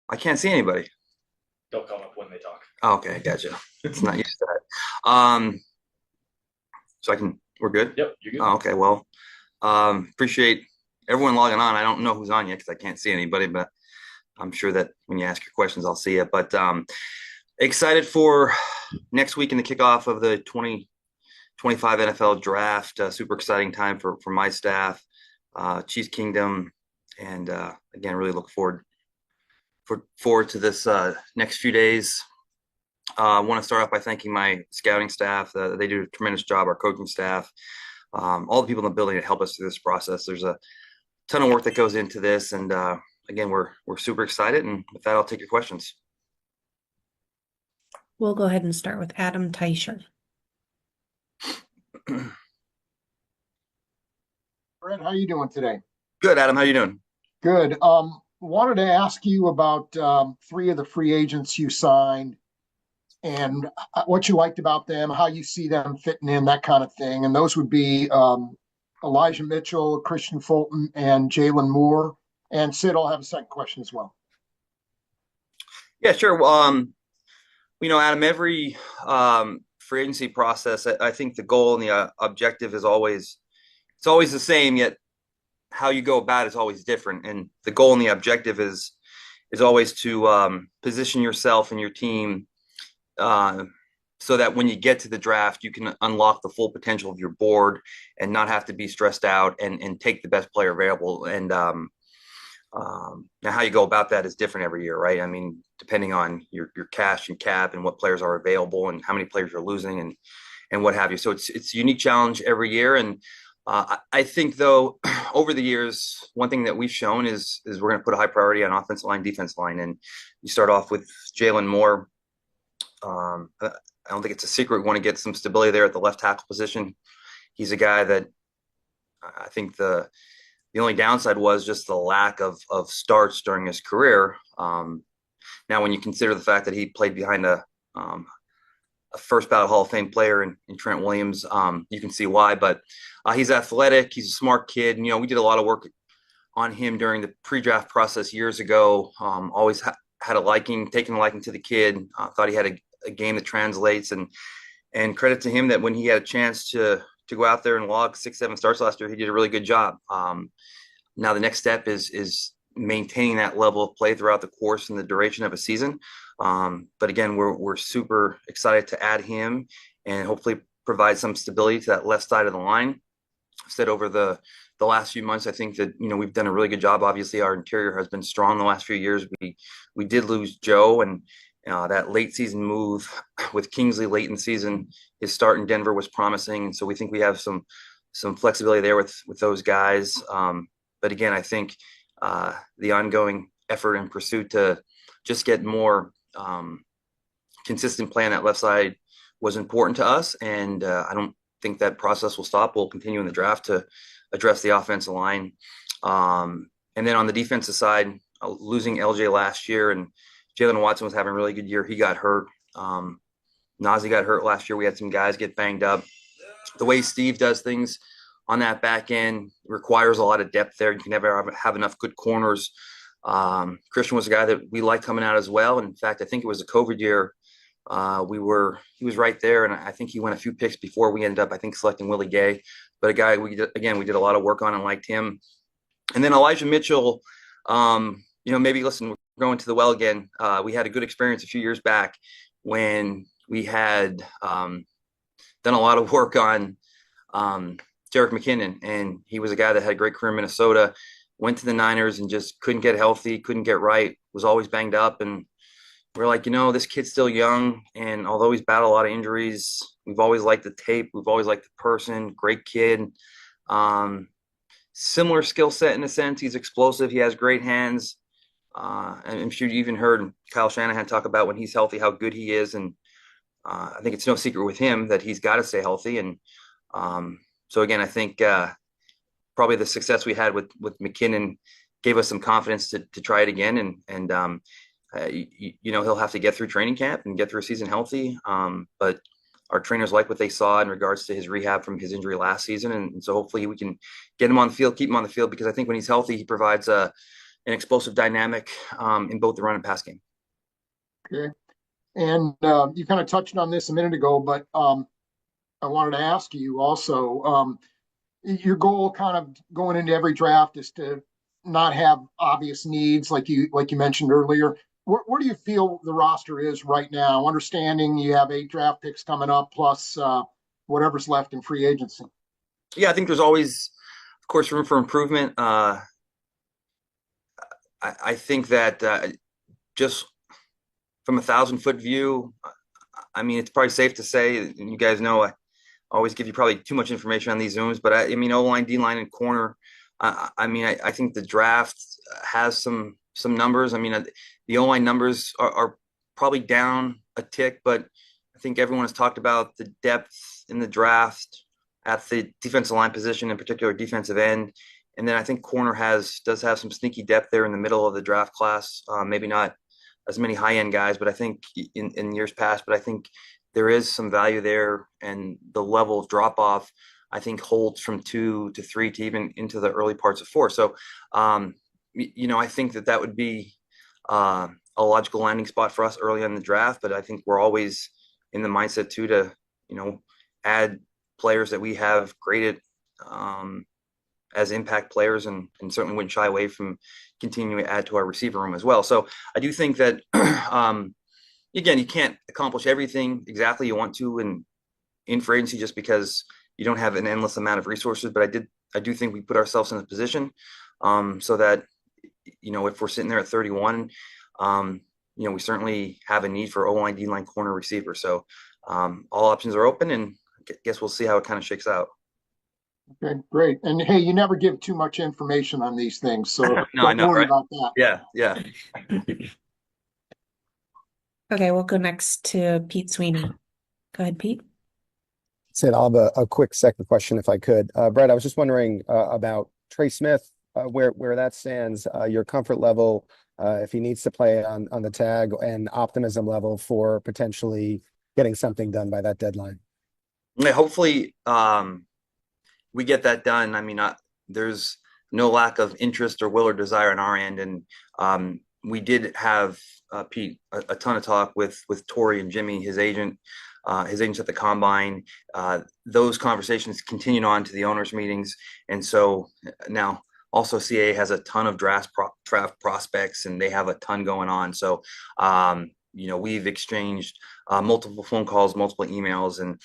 I can't see anybody. They'll come up when they talk. Oh, okay, gotcha. It's not used to that. So we're good? Yep, you're good. Oh, okay, well, appreciate everyone logging on. I don't know who's on yet because I can't see anybody, but I'm sure that when you ask your questions, I'll see it. But excited for next week in the kickoff of the 2025 NFL draft. Super exciting time for my staff, Chiefs Kingdom, and again, really look forward to this next few days. I want to start off by thanking my scouting staff. They do a tremendous job, our coaching staff, all the people in the building that help us through this process. There's a ton of work that goes into this, and again, we're super excited. And with that, I'll take your questions. We'll go ahead and start with Adam Teicher. Brent, how you doing today? Good, Adam. How you doing? Good. Wanted to ask you about three of the free agents you signed and what you liked about them, how you see them fitting in, that kind of thing. And those would be Elijah Mitchell, Christian Fulton, and Jalen Moore. And Sid, I'll have a second question as well. Yeah, sure. Well, Adam, every free agency process, I think the goal and the objective is always the same, yet how you go about it is always different. And the goal and the objective is always to position yourself and your team so that when you get to the draft, you can unlock the full potential of your board and not have to be stressed out and take the best player available. And now how you go about that is different every year, right? I mean, depending on your cash and cap and what players are available and how many players you're losing and what have you. So it's a unique challenge every year. And I think, though, over the years, one thing that we've shown is we're going to put a high priority on offensive line, defensive line. And you start off with Jalen Moore. I don't think it's a secret. We want to get some stability there at the left tackle position. He's a guy that I think the only downside was just the lack of starts during his career. Now, when you consider the fact that he played behind a first ballot Hall of Fame player in Trent Williams, you can see why. But he's athletic. He's a smart kid. And, we did a lot of work on him during the pre-draft process years ago. Always had taken a liking to the kid. Thought he had a game that translates. And credit to him that when he had a chance to go out there and log 6-7 starts last year, he did a really good job. Now the next step is maintaining that level of play throughout the course and the duration of a season. But again, we're super excited to add him and hopefully provide some stability to that left side of the line. I've said over the last few months, I think that we've done a really good job. Obviously, our interior has been strong the last few years. We did lose Joe, and that late season move with Kingsley late in season, his start in Denver was promising, and so we think we have some flexibility there with those guys. But again, I think the ongoing effort and pursuit to just get more consistent play on that left side was important to us, and I don't think that process will stop. We'll continue in the draft to address the offensive line. And then on the defensive side, losing LJ last year and Jalen Watson was having a really good year. He got hurt. Nazi got hurt last year. We had some guys get banged up. The way Steve does things on that back end requires a lot of depth there. You can never have enough good corners. Christian was a guy that we liked coming out as well. And in fact, I think it was a COVID year. He was right there. And I think he went a few picks before we ended up, I think, selecting Willie Gay. But a guy we did a lot of work on and liked him. And then Elijah Mitchell, maybe listen, we're going to the well again. We had a good experience a few years back when we had done a lot of work on Jerick McKinnon, and he was a guy that had a great career in Minnesota, went to the Niners and just couldn't get healthy, couldn't get right, was always banged up. And we're like, this kid's still young. And although he's battled a lot of injuries, we've always liked the tape. We've always liked the person, great kid. Similar skill set in a sense. He's explosive. He has great hands. And I'm sure you even heard Kyle Shanahan talk about when he's healthy, how good he is. And I think it's no secret with him that he's got to stay healthy. And so again, I think probably the success we had with McKinnon gave us some confidence to try it again. And he'll have to get through training camp and get through a season healthy. But our trainers like what they saw in regards to his rehab from his injury last season. And so hopefully we can get him on the field, keep him on the field, because I think when he's healthy, he provides a an explosive dynamic in both the run and pass game. Okay. And you kind of touched on this a minute ago, but I wanted to ask you also, your goal kind of going into every draft is to not have obvious needs like you mentioned earlier. Where do you feel the roster is right now? Understanding you have 8 draft picks coming up plus whatever's left in free agency. Yeah, I think there's always, of course, room for improvement. I think that just from a 1,000-foot view, I mean, it's probably safe to say, and you guys know, I always give you probably too much information on these Zooms, but I mean, O-line, D-line, and corner. I think the draft has some numbers. I mean, the O-line numbers are probably down a tick, but I think everyone has talked about the depth in the draft at the defensive line position, in particular defensive end. And then I think corner does have some sneaky depth there in the middle of the draft class. Maybe not as many high end guys, but I think in years past, but I think there is some value there, and the level of drop off I think holds from 2 to 3 to even into the early parts of 4. So, I think that would be a logical landing spot for us early in the draft. But I think we're always in the mindset too to add players that we have graded as impact players, and certainly wouldn't shy away from continuing to add to our receiver room as well. So I do think that, again, you can't accomplish everything exactly you want to in free agency just because you don't have an endless amount of resources. But I do think we put ourselves in a position so that, if we're sitting there at 31, we certainly have a need for O-line, D-line, corner, receiver. So all options are open, and I guess we'll see how it kind of shakes out. Okay, great. And hey, you never give too much information on these things, so No, I don't know, worry right? about that. Yeah. Okay, we'll go next to Pete Sweeney. Go ahead, Pete. Sid, I'll have a quick second question if I could. Brett, I was just wondering about Trey Smith, where that stands, your comfort level, if he needs to play on the tag, and optimism level for potentially getting something done by that deadline. Yeah, hopefully we get that done. I mean, there's no lack of interest or will or desire on our end, and we did have Pete a ton of talk with Tori and Jimmy, his agents at the combine. Those conversations continued on to the owners' meetings, and so now also CAA has a ton of draft prospects, and they have a ton going on. So we've exchanged multiple phone calls, multiple emails, and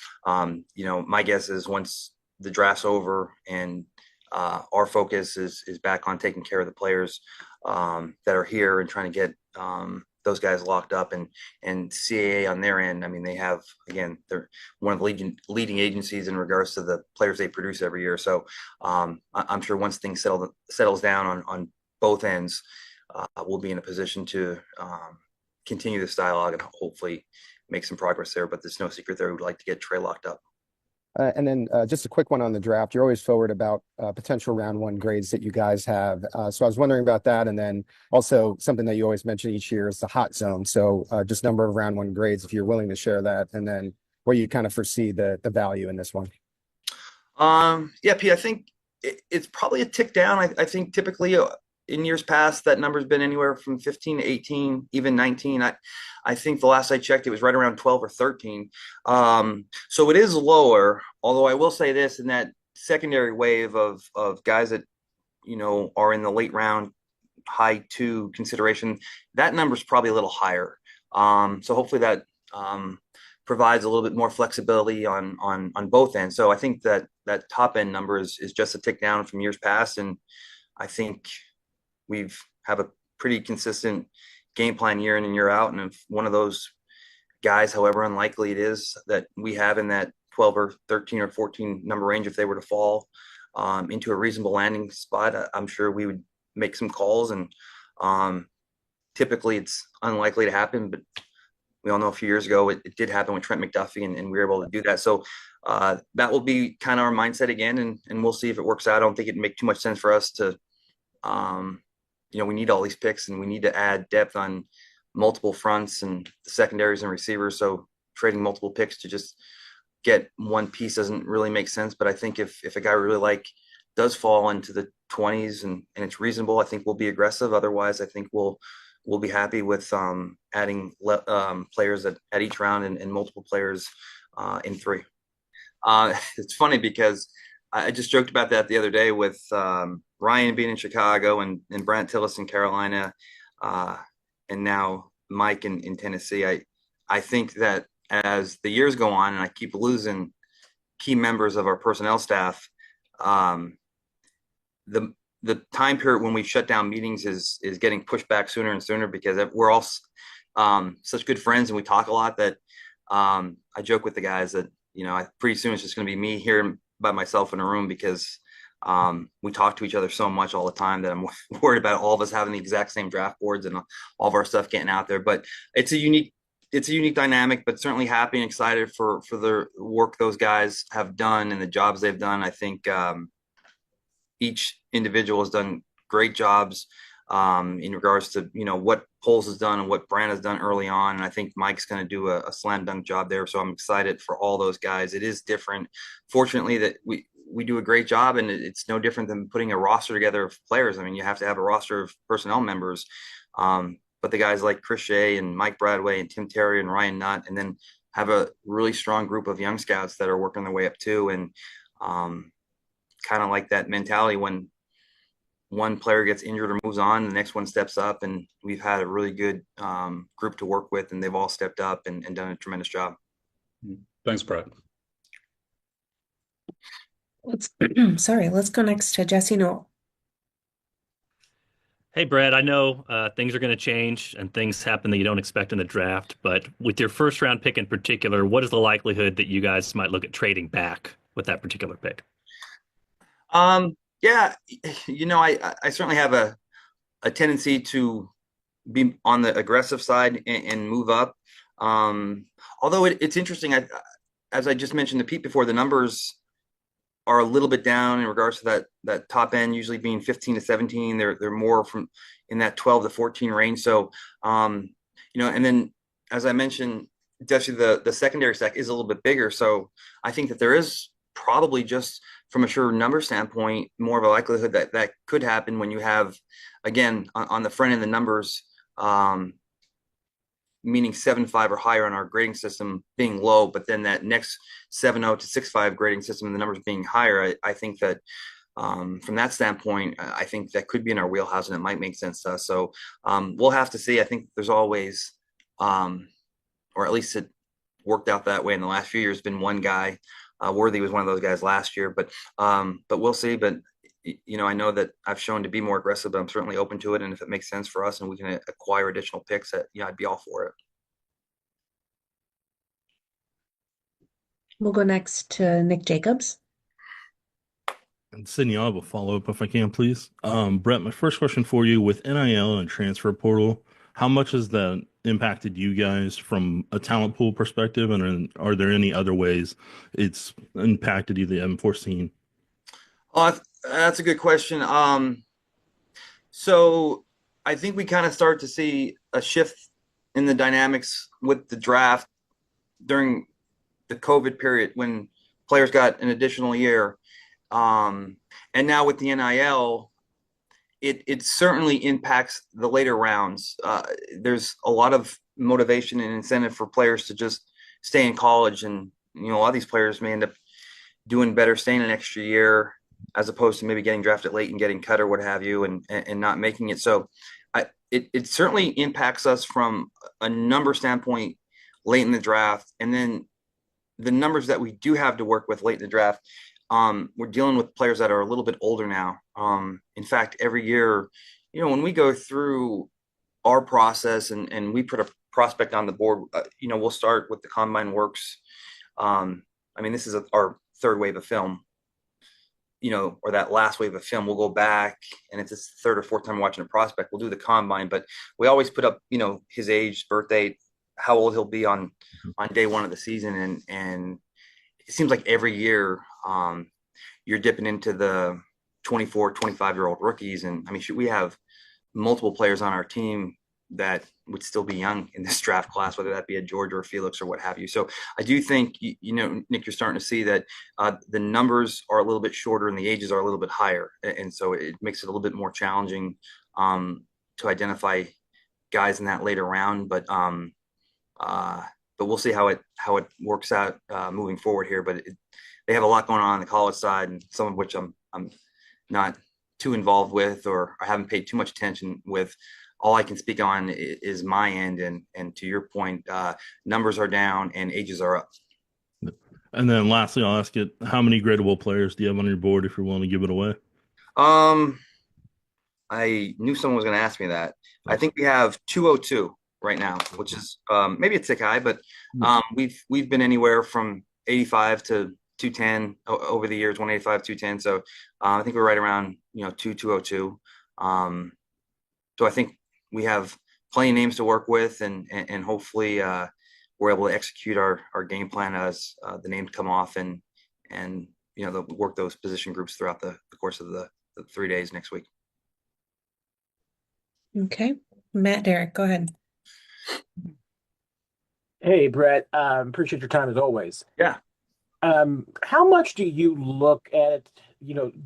my guess is once the draft's over and our focus is back on taking care of the players that are here and trying to get those guys locked up, and CAA on their end. I mean, they have, again, they're one of the leading agencies in regards to the players they produce every year. So I'm sure once things settles down on both ends, we'll be in a position to continue this dialogue and hopefully make some progress there. But there's no secret there. We'd like to get Trey locked up. And then just a quick one on the draft. You're always forward about potential round 1 grades that you guys have. So I was wondering about that. And then also something that you always mention each year is the hot zone. So just number of round 1 grades, if you're willing to share that, and then where you kind of foresee the value in this one. Yeah, Pete, I think it's probably a tick down. I think typically in years past, that number's been anywhere from 15 to 18, even 19. I think the last I checked, it was right around 12 or 13. So it is lower, although I will say this, in that secondary wave of guys that, are in the late round, high 2 consideration, that number's probably a little higher. So hopefully that provides a little bit more flexibility on both ends. So I think that top end number is just a tick down from years past. And I think we've have a pretty consistent game plan year in and year out. And if one of those guys, however unlikely it is, that we have in that 12 or 13 or 14 number range, if they were to fall into a reasonable landing spot, I'm sure we would make some calls. And typically it's unlikely to happen, but we all know a few years ago it did happen with Trent McDuffie, and we were able to do that. So that will be kind of our mindset again, and we'll see if it works out. I don't think it'd make too much sense for us to we need all these picks, and we need to add depth on multiple fronts and the secondaries and receivers. So trading multiple picks to just get one piece doesn't really make sense. But I think if a guy we really like does fall into the 20s and it's reasonable, I think we'll be aggressive. Otherwise, I think we'll be happy with adding players at each round and multiple players in three. It's funny because I just joked about that the other day with Ryan being in Chicago and Brant Tillis in Carolina, and now Mike in Tennessee. I think that as the years go on and I keep losing key members of our personnel staff, um, the time period when we shut down meetings is getting pushed back sooner and sooner because we're all such good friends and we talk a lot that I joke with the guys that pretty soon it's just going to be me here by myself in a room because we talk to each other so much all the time that I'm worried about all of us having the exact same draft boards and all of our stuff getting out there. But it's a unique dynamic, but certainly happy and excited for the work those guys have done and the jobs they've done. I think each individual has done great jobs in regards to what Poles has done and what Brand has done early on, and I think Mike's going to do a slam dunk job there. So I'm excited for all those guys. It is different. Fortunately, that we do a great job, and it's no different than putting a roster together of players. I mean, you have to have a roster of personnel members, but the guys like Chris Shea and Mike Bradway and Tim Terry and Ryan Nutt, and then have a really strong group of young scouts that are working their way up too, and kind of like that mentality when one player gets injured or moves on, the next one steps up, and we've had a really good group to work with, and they've all stepped up and done a tremendous job. Thanks, Brett. Let's go next to Jesse Noel. Hey, Brad, I know things are going to change and things happen that you don't expect in the draft, but with your first round pick in particular, what is the likelihood that you guys might look at trading back with that particular pick? Yeah, I certainly have a tendency to be on the aggressive side and move up. Although it's interesting, as I just mentioned to Pete before, the numbers are a little bit down in regards to that top end, usually being 15 to 17. They're more from in that 12 to 14 range. So, and then as I mentioned, actually the secondary stack is a little bit bigger. So I think that there is probably just from a sure number standpoint, more of a likelihood that could happen when you have, again, on the front end, the numbers, meaning 7.5 or higher on our grading system being low, but then that next 7.0 to 6.5 grading system, the numbers being higher. I think that from that standpoint, I think that could be in our wheelhouse and it might make sense to us. So we'll have to see. I think there's always, or at least it worked out that way in the last few years, been one guy. Worthy was one of those guys last year, but we'll see. But I know that I've shown to be more aggressive, but I'm certainly open to it. And if it makes sense for us and we can acquire additional picks, I'd be all for it. We'll go next to Nick Jacobs. And Sydney, I'll have a follow-up if I can, please. Brett, my first question for you, with NIL and transfer portal, how much has that impacted you guys from a talent pool perspective? And are there any other ways it's impacted you that you haven't foreseen? Oh, that's a good question. So I think we kind of start to see a shift in the dynamics with the draft during the COVID period when players got an additional year. And now with the NIL, it certainly impacts the later rounds. There's a lot of motivation and incentive for players to just stay in college. And, a lot of these players may end up doing better staying an extra year as opposed to maybe getting drafted late and getting cut or what have you and not making it. So it certainly impacts us from a number standpoint late in the draft. And then the numbers that we do have to work with late in the draft, we're dealing with players that are a little bit older now. In fact, every year, when we go through our process and we put a prospect on the board, we'll start with the combine works. This is our third wave of film, or that last wave of film. We'll go back and it's the third or fourth time watching a prospect. We'll do the combine, but we always put up, his age, birth date, how old he'll be on day one of the season. And it seems like every year you're dipping into the 24, 25-year-old rookies. And we have multiple players on our team that would still be young in this draft class, whether that be a George or a Felix or what have you. So I do think, Nick, you're starting to see that the numbers are a little bit shorter and the ages are a little bit higher. And so it makes it a little bit more challenging to identify guys in that later round. But we'll see how it works out moving forward here. But they have a lot going on the college side, and some of which I'm not too involved with, or I haven't paid too much attention with. All I can speak on is my end, and to your point, numbers are down and ages are up. And then lastly, I'll ask it, how many gradable players do you have on your board if you're willing to give it away? I knew someone was going to ask me that. I think we have 202 right now, which is maybe a tick high, but we've been anywhere from 85 to 210 over the years, 185, 210. So I think we're right around 202. So I think we have plenty of names to work with, and hopefully we're able to execute our game plan as the names come off, and work those position groups throughout the course of the 3 days next week. Okay. Matt, Derek, go ahead. Hey, Brett. Appreciate your time as always. Yeah. How much do you look at,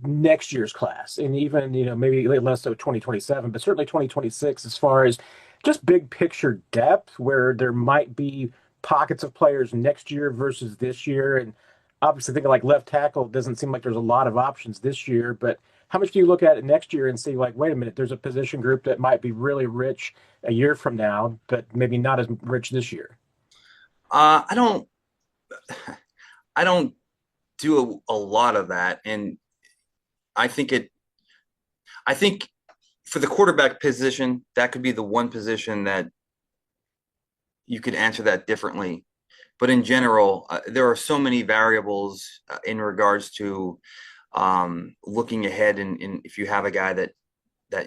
next year's class, and even, maybe less so 2027, but certainly 2026, as far as just big picture depth, where there might be pockets of players next year versus this year? And obviously thinking like left tackle, it doesn't seem like there's a lot of options this year, but how much do you look at it next year and see, like, wait a minute, there's a position group that might be really rich a year from now, but maybe not as rich this year? I don't do a lot of that, and I think for the quarterback position, that could be the one position that you could answer that differently. But in general, there are so many variables in regards to looking ahead, and if you have a guy that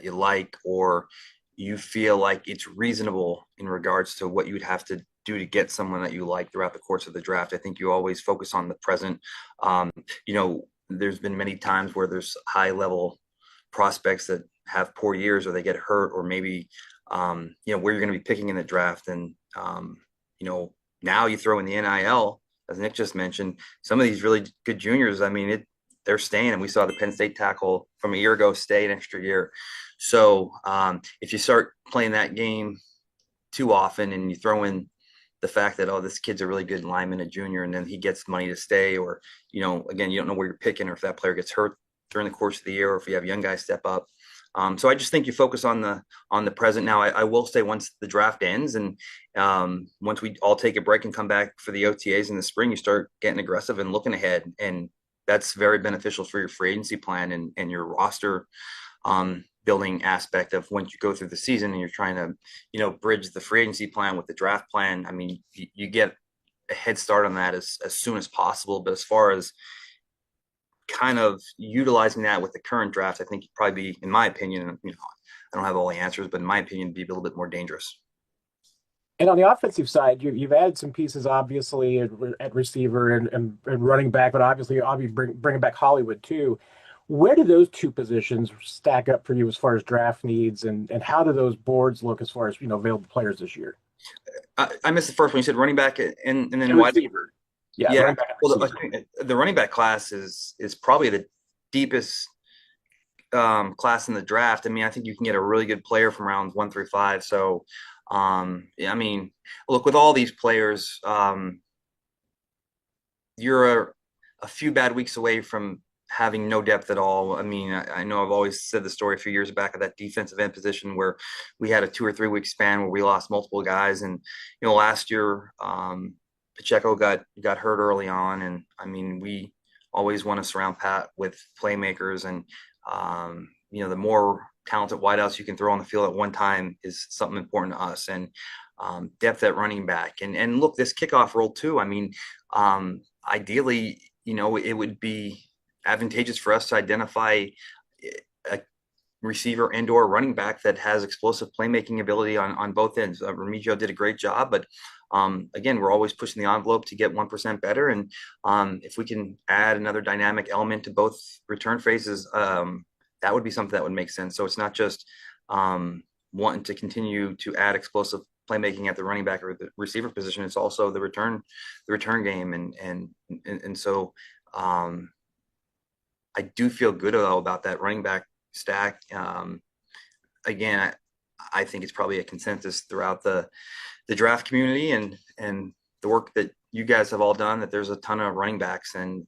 you like, or you feel like it's reasonable in regards to what you would have to do to get someone that you like throughout the course of the draft. I think you always focus on the present. There's been many times where there's high level prospects that have poor years, or they get hurt, or maybe where you're going to be picking in the draft. And now you throw in the NIL, as Nick just mentioned, some of these really good juniors, I mean, they're staying, and we saw the Penn State tackle from a year ago stay an extra year. So if you start playing that game too often, and you throw in the fact that, this kid's a really good lineman, a junior, and then he gets money to stay, or, again, you don't know where you're picking, or if that player gets hurt during the course of the year, or if you have young guys step up. So I just think you focus on the present. Now, I will say, once the draft ends, and once we all take a break and come back for the OTAs in the spring, you start getting aggressive and looking ahead, and that's very beneficial for your free agency plan and your roster building aspect of once you go through the season and you're trying to, bridge the free agency plan with the draft plan. I mean, you get a head start on that as soon as possible. But as far as kind of utilizing that with the current draft, I think you'd probably be, in my opinion, I don't have all the answers, but in my opinion, be a little bit more dangerous. And on the offensive side, you've added some pieces, obviously, at receiver and running back, but obviously bringing back Hollywood too. Where do those two positions stack up for you as far as draft needs, and how do those boards look as far as available players this year? I missed the first one. You said running back and then wide receiver. Yeah. Yeah. Well, the running back class is probably the deepest class in the draft. I mean, I think you can get a really good player from rounds 1 through 5. So, I mean, look, with all these players, you're a few bad weeks away from having no depth at all. I mean, I know I've always said the story a few years back of that defensive end position where we had a 2 or 3 week span where we lost multiple guys. And, last year, Pacheco got hurt early on. And I mean, we always want to surround Pat with playmakers, and, the more talented wideouts you can throw on the field at one time is something important to us. And depth at running back. And look, this kickoff role too. I mean, ideally, it would be advantageous for us to identify a receiver and or running back that has explosive playmaking ability on both ends. Remigio did a great job, but again, we're always pushing the envelope to get 1% better. And if we can add another dynamic element to both return phases, that would be something that would make sense. So it's not just wanting to continue to add explosive playmaking at the running back or the receiver position. It's also the return game, and so I do feel good though about that running back stack. Again, I think it's probably a consensus throughout the draft community and the work that you guys have all done, that there's a ton of running backs, and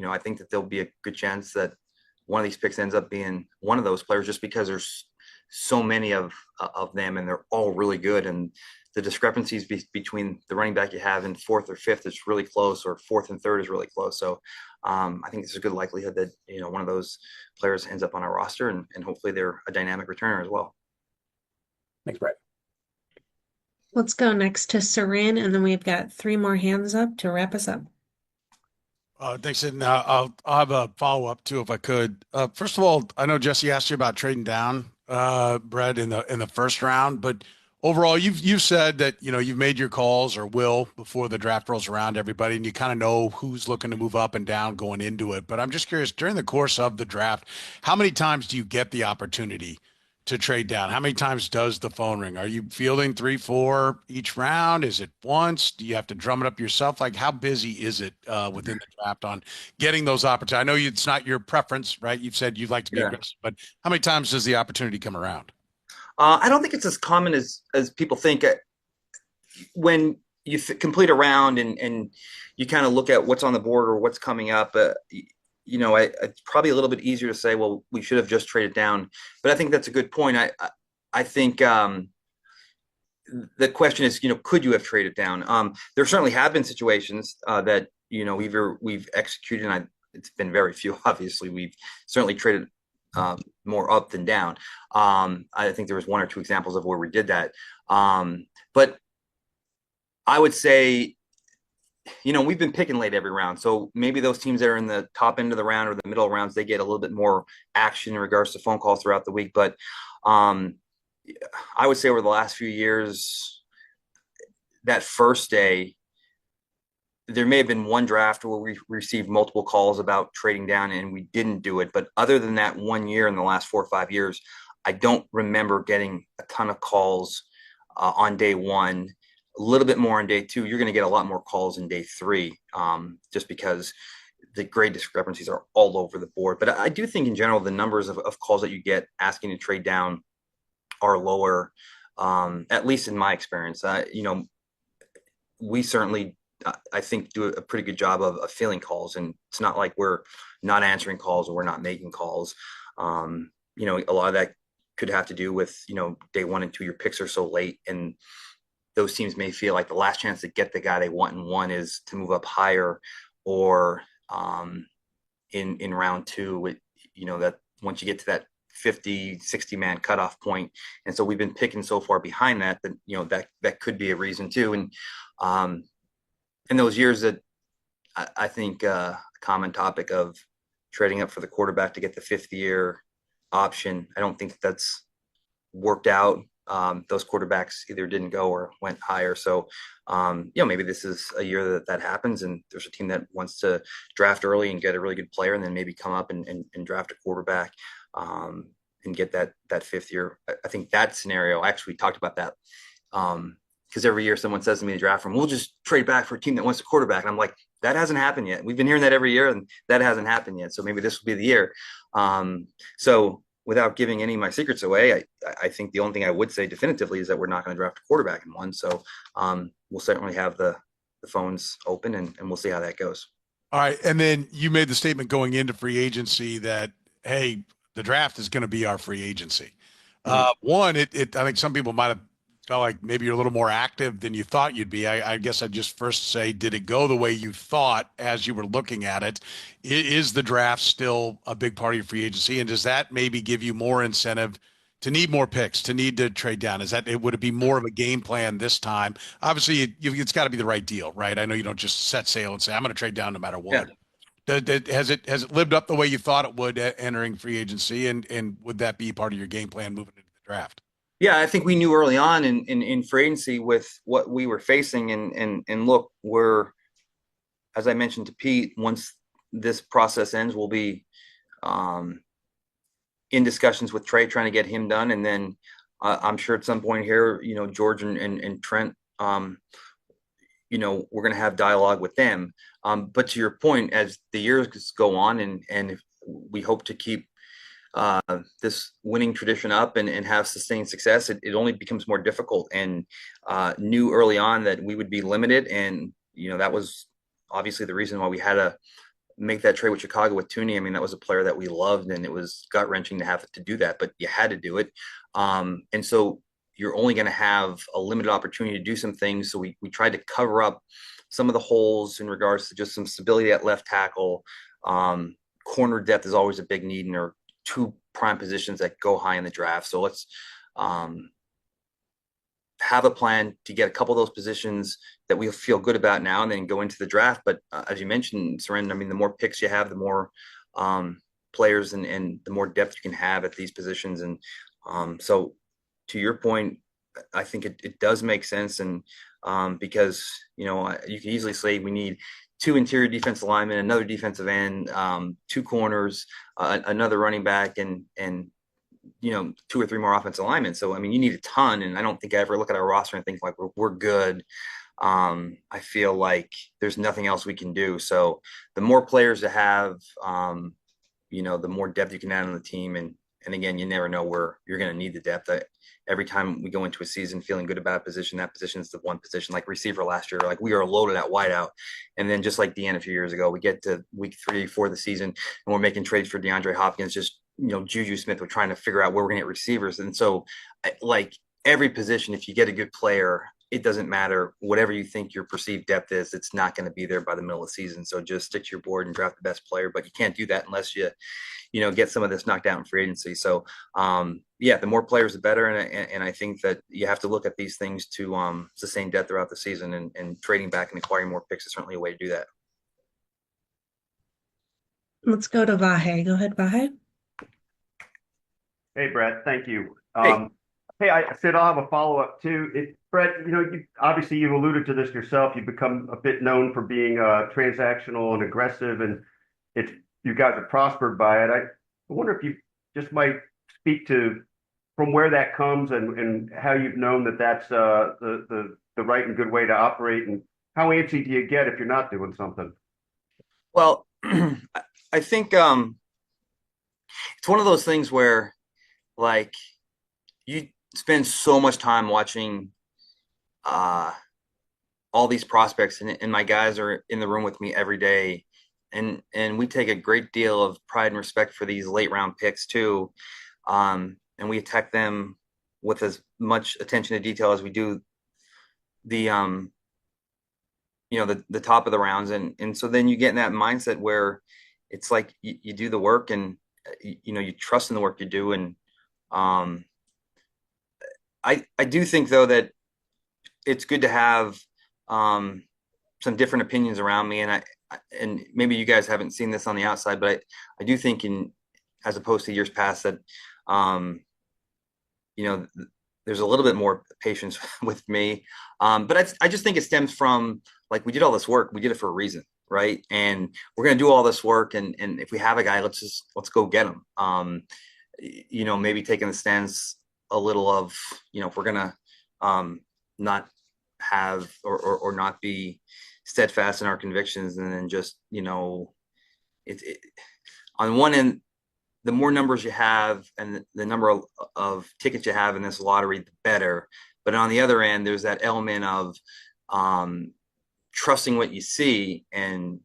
I think that there'll be a good chance that one of these picks ends up being one of those players, just because there's so many of them, and they're all really good, and the discrepancies between the running back you have in fourth or fifth is really close, or fourth and third is really close. So I think there's a good likelihood that one of those players ends up on our roster, and hopefully they're a dynamic returner as well. Thanks, Brett. Let's go next to Sarin, and then we've got 3 more hands up to wrap us up. Thanks, and I'll have a follow-up too, if I could. First of all, I know Jesse asked you about trading down, Brett, in the first round, but overall, you've said that you've made your calls, or will, before the draft rolls around, everybody, and you kind of know who's looking to move up and down going into it. But I'm just curious, during the course of the draft, how many times do you get the opportunity to trade down? How many times does the phone ring? Are you fielding 3, 4 each round? Is it once? Do you have to drum it up yourself? Like, how busy is it within the draft on getting those opportunities? I know it's not your preference, right? You've said you'd like to be aggressive, but how many times does the opportunity come around? I don't think it's as common as people think. When you complete a round and you kind of look at what's on the board or what's coming up, it's probably a little bit easier to say, well, we should have just traded down. But I think that's a good point. I think the question is, could you have traded down? There certainly have been situations that we've executed, and it's been very few. Obviously, we've certainly traded more up than down. I think there was 1 or 2 examples of where we did that. But I would say, we've been picking late every round. So maybe those teams that are in the top end of the round or the middle rounds, they get a little bit more action in regards to phone calls throughout the week. But I would say over the last few years, that first day, there may have been one draft where we received multiple calls about trading down and we didn't do it. But other than that 1 year in the last 4 or 5 years, I don't remember getting a ton of calls on day 1. A little bit more on day 2. You're going to get a lot more calls in day 3, just because the grade discrepancies are all over the board. But I do think in general, the numbers of calls that you get asking to trade down are lower, at least in my experience. We certainly, I think, do a pretty good job of filling calls, and it's not like we're not answering calls or we're not making calls. A lot of that could have to do with, day 1 and 2, your picks are so late, and those teams may feel like the last chance to get the guy they want in 1 is to move up higher, or in round 2, that once you get to that 50, 60 man cutoff point. And so we've been picking so far behind that that could be a reason too. And in those years that I think a common topic of trading up for the quarterback to get the 5th year option, I don't think that's worked out. Those quarterbacks either didn't go or went higher. So, maybe this is a year that happens, and there's a team that wants to draft early and get a really good player, and then maybe come up and draft a quarterback and get that 5th year. I think that scenario, actually, we talked about that because every year someone says to me in the draft room, we'll just trade back for a team that wants a quarterback. And I'm like, that hasn't happened yet. We've been hearing that every year, and that hasn't happened yet. So maybe this will be the year. So without giving any of my secrets away, I think the only thing I would say definitively is that we're not going to draft a quarterback in 1. So we'll certainly have the phones open, and we'll see how that goes. All right. And then you made the statement going into free agency that, hey, the draft is going to be our free agency. One, I think some people might have felt like maybe you're a little more active than you thought you'd be. I guess I'd just first say, did it go the way you thought as you were looking at it? Is the draft still a big part of your free agency? And does that maybe give you more incentive to need more picks, to need to trade down? Would it be more of a game plan this time? Obviously, it's got to be the right deal, right? I know you don't just set sail and say, I'm going to trade down no matter what. Yeah. Has it lived up the way you thought it would entering free agency? And would that be part of your game plan moving into the draft? Yeah, I think we knew early on in free agency with what we were facing, and look, as I mentioned to Pete, once this process ends, we'll be in discussions with Trey trying to get him done, and then I'm sure at some point here, George and Trent, we're going to have dialogue with them. But to your point, as the years go on, and if we hope to keep this winning tradition up and have sustained success, it only becomes more difficult. And knew early on that we would be limited, and that was obviously the reason why we had to make that trade with Chicago with Tooney. I mean, that was a player that we loved, and it was gut wrenching to have to do that, but you had to do it. And so you're only going to have a limited opportunity to do some things. So we tried to cover up some of the holes in regards to just some stability at left tackle. Corner depth is always a big need, and there are two prime positions that go high in the draft. So let's have a plan to get a couple of those positions that we feel good about now, and then go into the draft. But as you mentioned, Seren, I mean, the more picks you have, the more players and the more depth you can have at these positions. And so to your point, I think it does make sense. And because, you can easily say we need two interior defensive linemen, another defensive end, two corners, another running back, and two or three more offensive linemen. So, I mean, you need a ton. And I don't think I ever look at our roster and think like we're good. I feel like there's nothing else we can do. So the more players to have, the more depth you can add on the team. And again, you never know where you're going to need the depth. Every time we go into a season feeling good about a position, that position is the one position. Like receiver last year, like we are loaded at wideout. And then just like Deanna a few years ago, we get to week 3, 4 of the season, and we're making trades for DeAndre Hopkins, just, Juju Smith, we're trying to figure out where we're going to get receivers. And so like every position, if you get a good player, it doesn't matter whatever you think your perceived depth is, it's not going to be there by the middle of the season. So just stick to your board and draft the best player, but you can't do that unless you get some of this knocked out in free agency. So the more players, the better. And I think that you have to look at these things to sustain depth throughout the season, and trading back and acquiring more picks is certainly a way to do that. Let's go to Vahe. Go ahead, Vahe. Hey, Brett. Thank you. Hey. Hey, I said I'll have a follow-up too. Brett, obviously you've alluded to this yourself. You've become a bit known for being transactional and aggressive, and you guys have prospered by it. I wonder if you just might speak to from where that comes, and how you've known that that's the right and good way to operate, and how antsy do you get if you're not doing something? Well, I think it's one of those things where, like, you spend so much time watching all these prospects, and my guys are in the room with me every day, and we take a great deal of pride and respect for these late round picks too, and we attack them with as much attention to detail as we do the the top of the rounds. And so then you get in that mindset where it's like you do the work, and you trust in the work you do. And I do think though that it's good to have some different opinions around me, and maybe you guys haven't seen this on the outside, but I do think, as opposed to years past, that there's a little bit more patience with me. But I just think it stems from, like, we did all this work, we did it for a reason, right? And we're going to do all this work, and if we have a guy, let's go get him. Maybe taking the stance a little of, if we're going to not have or not be steadfast in our convictions, and then just, on one end, the more numbers you have and the number of tickets you have in this lottery, the better. But on the other end, there's that element of trusting what you see. And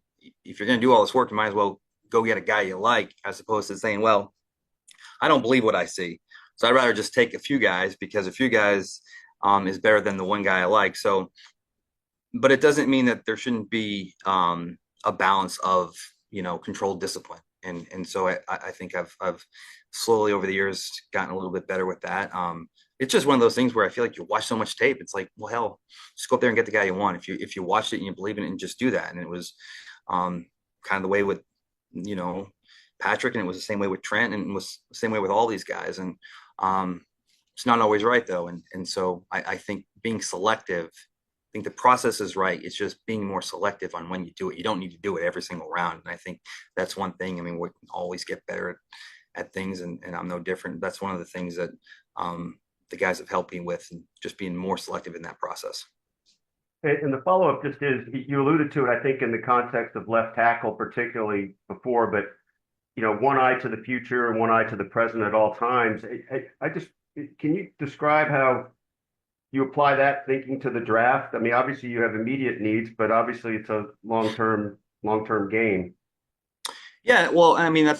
if you're going to do all this work, you might as well go get a guy you like, as opposed to saying, well, I don't believe what I see, so I'd rather just take a few guys, because a few guys is better than the one guy I like. So, but it doesn't mean that there shouldn't be a balance of, controlled discipline. And so I think I've slowly over the years gotten a little bit better with that. It's just one of those things where I feel like you watch so much tape. It's like, well, hell, just go up there and get the guy you want. If you watched it and you believe in it, and just do that. And it was kind of the way with, Patrick, and it was the same way with Trent, and it was the same way with all these guys. And it's not always right though. And so I think being selective, I think the process is right. It's just being more selective on when you do it. You don't need to do it every single round. And I think that's one thing. I mean, we can always get better at things, and I'm no different. That's one of the things that the guys have helped me with, and just being more selective in that process. And the follow-up just is, you alluded to it, I think, in the context of left tackle, particularly before, but one eye to the future and one eye to the present at all times. Can you describe how you apply that thinking to the draft? I mean, obviously you have immediate needs, but obviously it's a long-term game. Yeah, well, I mean, I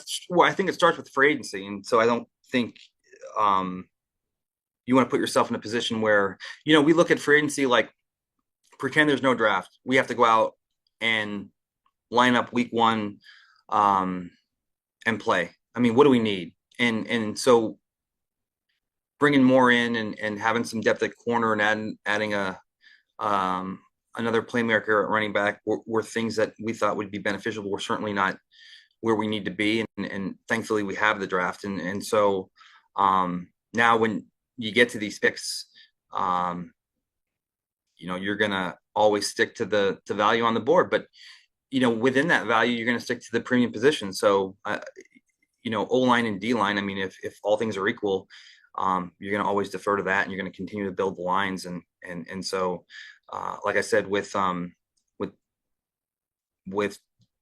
think it starts with free agency, and so I don't think you want to put yourself in a position where we look at free agency like, pretend there's no draft. We have to go out and line up week one and play. I mean, what do we need? And so bringing more in and having some depth at corner and adding another playmaker at running back were things that we thought would be beneficial, but we're certainly not where we need to be. And thankfully we have the draft. And so now when you get to these picks, you're going to always stick to the value on the board, but within that value, you're going to stick to the premium position. So, O-line and D-line, I mean, if all things are equal, you're going to always defer to that, and you're going to continue to build the lines. And so, like I said, with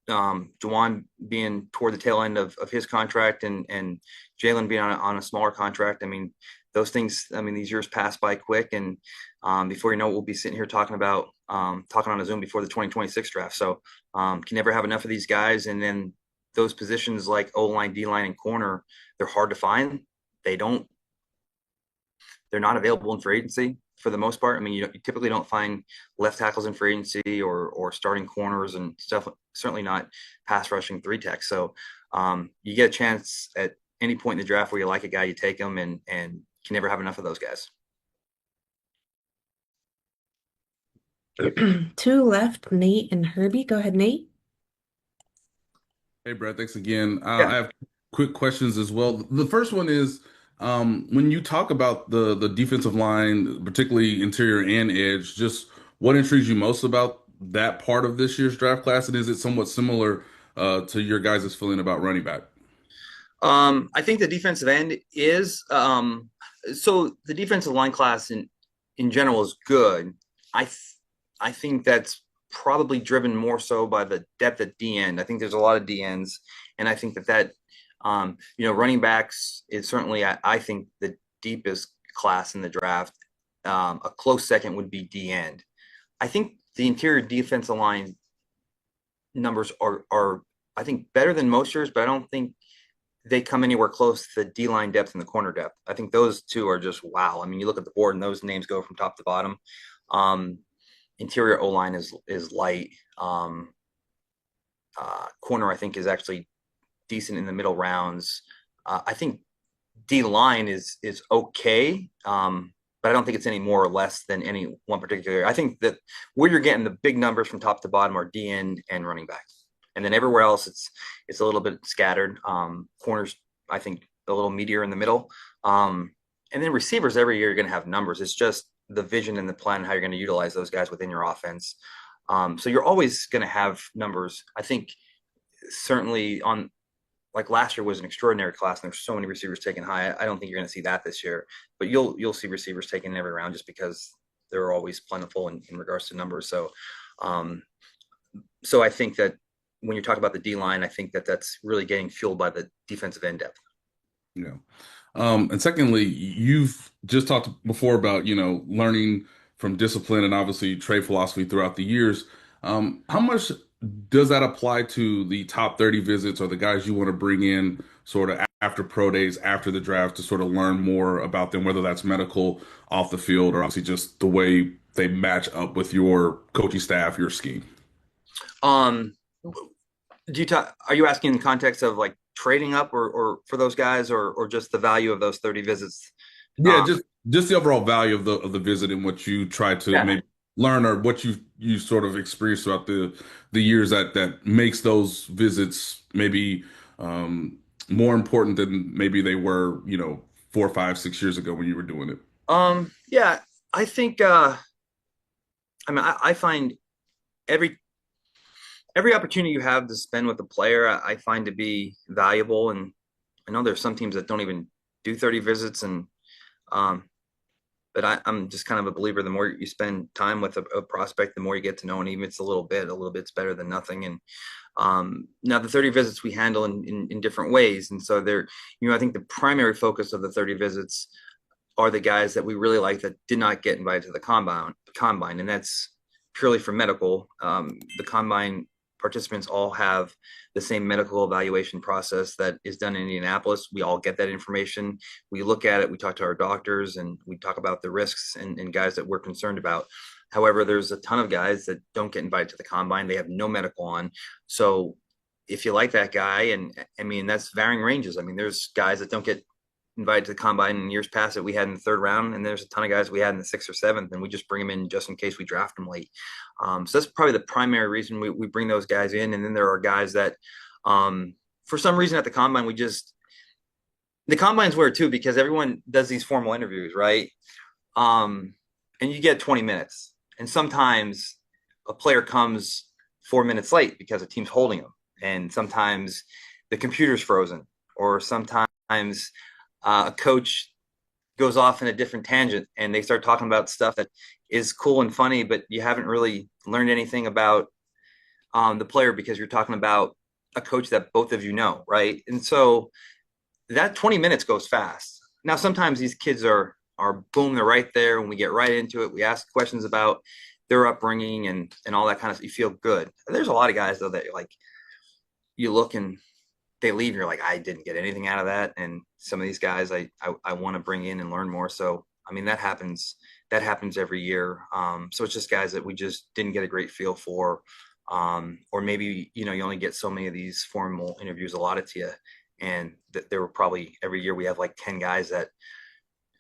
Juwan being toward the tail end of his contract and Jalen being on a smaller contract, I mean, those things, I mean, these years pass by quick, and before you know it, we'll be sitting here talking on a Zoom before the 2026 draft. So can never have enough of these guys. And then those positions like O-line, D-line, and corner, they're hard to find. They're not available in free agency for the most part. I mean, you typically don't find left tackles in free agency or starting corners and stuff, certainly not pass rushing 3-tech. So you get a chance at any point in the draft where you like a guy, you take him, and can never have enough of those guys. Two left, Nate and Herbie. Go ahead, Nate. Hey, Brett, thanks again. Yeah. I have quick questions as well. The first one is, when you talk about the defensive line, particularly interior and edge, just what intrigues you most about that part of this year's draft class, and is it somewhat similar to your guys' feeling about running back? I think the defensive end is so the defensive line class in general is good. I think that's probably driven more so by the depth at D end. I think there's a lot of D ends, and I think that running backs is certainly, I think, the deepest class in the draft. A close second would be D end. I think the interior defensive line numbers are I think better than most years, but I don't think they come anywhere close to the D-line depth and the corner depth. I think those two are just wow. I mean, you look at the board and those names go from top to bottom. Interior O-line is light. Corner, I think, is actually decent in the middle rounds. I think D-line is okay, but I don't think it's any more or less than any one particular. I think that where you're getting the big numbers from top to bottom are D end and running backs. And then everywhere else, it's a little bit scattered. Corners, I think, a little meatier in the middle. And then receivers, every year you're going to have numbers. It's just the vision and the plan and how you're going to utilize those guys within your offense. So you're always going to have numbers. I think certainly like last year was an extraordinary class, and there's so many receivers taken high. I don't think you're going to see that this year, but you'll see receivers taken in every round just because they're always plentiful in regards to numbers. So I think that when you talk about the D-line, I think that that's really getting fueled by the defensive end depth. Yeah. And secondly, you've just talked before about, learning from discipline and obviously trade philosophy throughout the years. How much does that apply to the top 30 visits or the guys you want to bring in sort of after pro days, after the draft, to sort of learn more about them, whether that's medical, off the field, or obviously just the way they match up with your coaching staff, your scheme? Are you asking in the context of like trading up or for those guys or just the value of those 30 visits? Yeah, just the overall value of the visit and what you try to maybe learn, or what you sort of experienced throughout the years that makes those visits maybe more important than maybe they were 4, 5, 6 years ago when you were doing it. Yeah, I think I find every opportunity you have to spend with a player, I find to be valuable. And I know there's some teams that don't even do 30 visits, and But I'm just kind of a believer. The more you spend time with a prospect, the more you get to know, and even if it's a little bit's better than nothing. And now the 30 visits we handle in different ways. And so I think the primary focus of the 30 visits are the guys that we really like that did not get invited to the combine. And that's purely for medical. The combine participants all have the same medical evaluation process that is done in Indianapolis. We all get that information. We look at it, we talk to our doctors, and we talk about the risks and guys that we're concerned about. However, there's a ton of guys that don't get invited to the combine. They have no medical on. So if you like that guy, and I mean, that's varying ranges. I mean, there's guys that don't get invited to the combine in years past that we had in the third round, and there's a ton of guys we had in the sixth or seventh, and we just bring them in just in case we draft them late. So that's probably the primary reason we bring those guys in. And then there are guys that, for some reason at the combine, the combine's weird too, because everyone does these formal interviews, right? And you get 20 minutes, and sometimes a player comes 4 minutes late because a team's holding them, and sometimes the computer's frozen, or sometimes a coach goes off in a different tangent and they start talking about stuff that is cool and funny, but you haven't really learned anything about the player because you're talking about a coach that both of you know, right? And so that 20 minutes goes fast. Now, sometimes these kids are boom, they're right there, and we get right into it. We ask questions about their upbringing and all that kind of stuff. You feel good. There's a lot of guys though that you look and they leave, and you're like, I didn't get anything out of that. And some of these guys I want to bring in and learn more. So I mean, that happens every year. So it's just guys that we just didn't get a great feel for. Or maybe, you only get so many of these formal interviews allotted to you. And there were probably every year we have like 10 guys that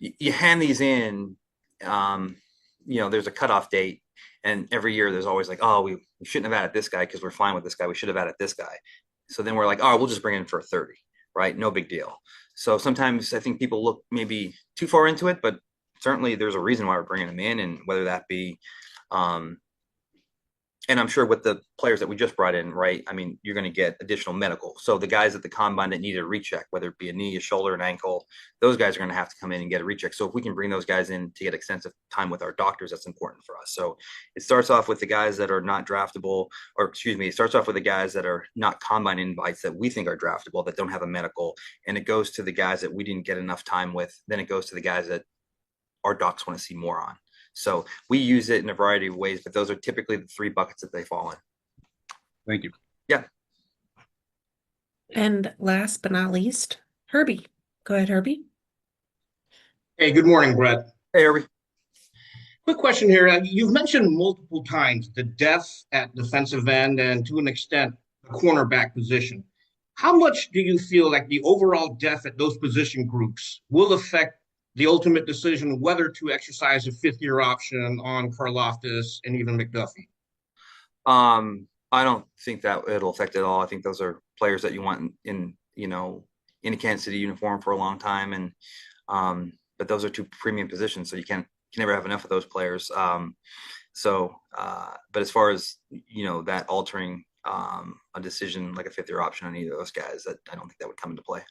you hand these in, there's a cutoff date. And every year there's always like, oh, we shouldn't have added this guy because we're fine with this guy. We should have added this guy. So then we're like, oh, we'll just bring in for 30, right? No big deal. So sometimes I think people look maybe too far into it, but certainly there's a reason why we're bringing them in, and whether that be, and I'm sure with the players that we just brought in, right? I mean, you're going to get additional medical. So the guys at the combine that needed a recheck, whether it be a knee, a shoulder, an ankle, those guys are going to have to come in and get a recheck. So if we can bring those guys in to get extensive time with our doctors, that's important for us. So it starts off with the guys that are not draftable, it starts off with the guys that are not combine invites that we think are draftable, that don't have a medical. And it goes to the guys that we didn't get enough time with. Then it goes to the guys that our docs want to see more on. So we use it in a variety of ways, but those are typically the three buckets that they fall in. Thank you. Yeah. And last but not least, Herbie. Go ahead, Herbie. Hey, good morning, Brett. Hey, Herbie. Quick question here. You've mentioned multiple times the depth at defensive end and to an extent the cornerback position. How much do you feel like the overall depth at those position groups will affect the ultimate decision whether to exercise a fifth-year option on Karlaftis and even McDuffie? I don't think that it'll affect it at all. I think those are players that you want in a Kansas City uniform for a long time, and but those are two premium positions, so you can never have enough of those players. But as far as that altering a decision like a fifth-year option on either of those guys, that I don't think that would come into play.